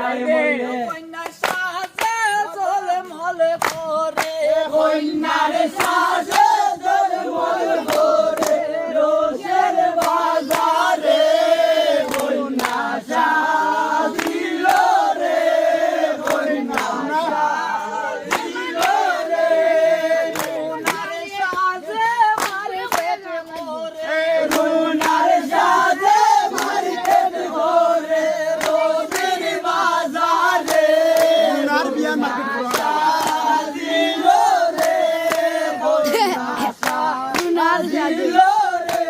কন্যা সাজে ঝলমল করে কন্যার সাজে ঝলমল করে রোজের বাজারে কন্যা সাজিল রে কন্যা সাজিল রে রুনার সাজে মার্কেট করে রুনার সাজে মার্কেট করে রোজের বাজারে রুনার বিয়া মার্কেট সাজিল রে কন্যা সাজিল রে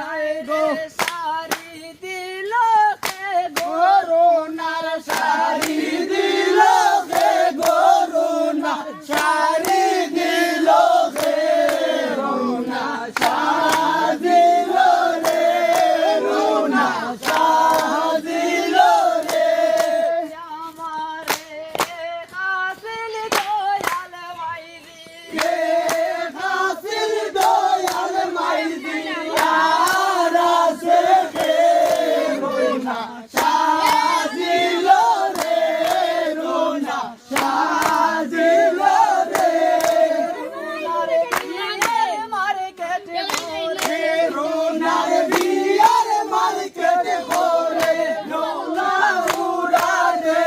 আয় গো সারি দিল কে গরুনার সারি দিল কে গরুনা সারি দিল কে রুনা সাজিল রে রুনা সাজিল রে আমারে হাসিল দয়াল মাইরি কে হাসিল দয়াল মাইরি আর আছে কে রুনা সাজিল রে রুনা সাজিল রে রুনার বিয়ার মার্কেট করে রুনার বিয়ার মার্কেট করে রুনা উড়ানে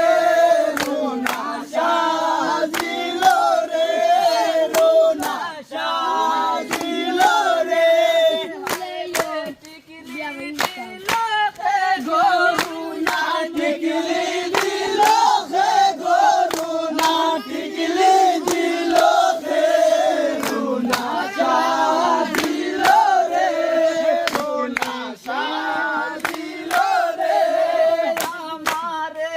রুনা সাজিল রে রুনা সাজিল রে টিকলি দিল কে গরুনা টিকলি দিল কে গরুনা টিকলি দিল কে রুনা সাজিল রে রুনা সাজিল রে আমারে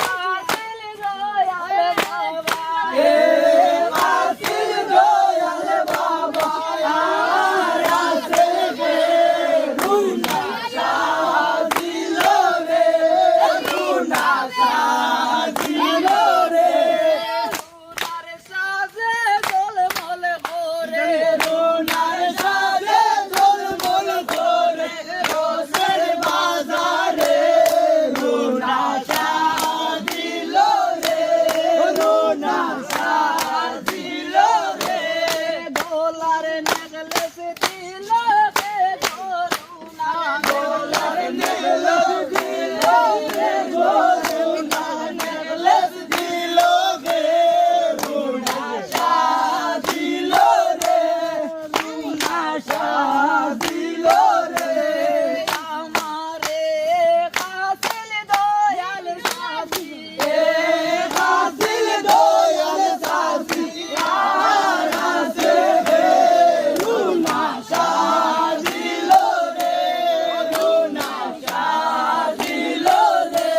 হাসিল দয়াল বাবা এ হাসিল দয়াল বাবা আর আছে কে রুনা সাজিল রে রুনা সাজিল রে রুনার সাজে ঝলমল করে রুনার সাজে ঝলমল করে রোজের বাজারে রুনা সাজিল রে রুনা সাজিল রে ডলার নেকলেস দিল কে গরুনা ডলার নেকলেস দিল কে গরুনা নেকলেস দিল কে রুনা সাজিল রে রুনা সাজিল রে আমারে হাসিল দয়াল সাজি এ হাসিল দয়াল সাজি আর আছে কে রুনা সাজিল রে রুনা সাজিল রে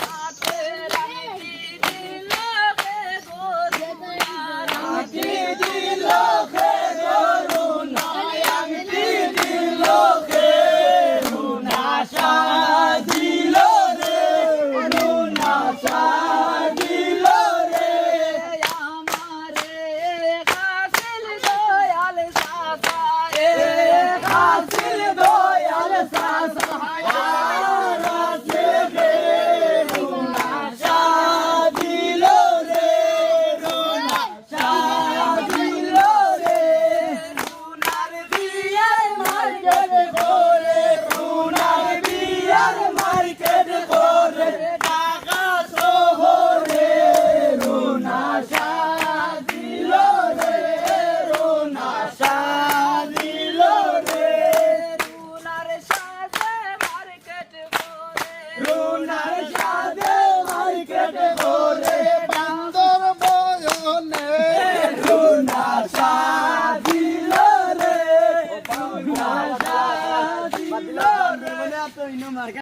হাতে রাখি দিল কে গরুনা রাখি দিল কে গরুনা আংটি দিল কে রুনা সাজিল রে রুনা সাজিল রে আমারে হাসিল দয়াল সাসা এ হাসিল দয়াল সাসা আর আছে কে রুনা সাজিল রে রুনা সাজিল রে রুনার বিয়ার মার্কেট করে রুনার বিয়ার মার্কেট করে ঢাকা শহরে রুনা সাজিল রে রুনা সাজিল রে রুনার সাজে মার্কেট করে রুনার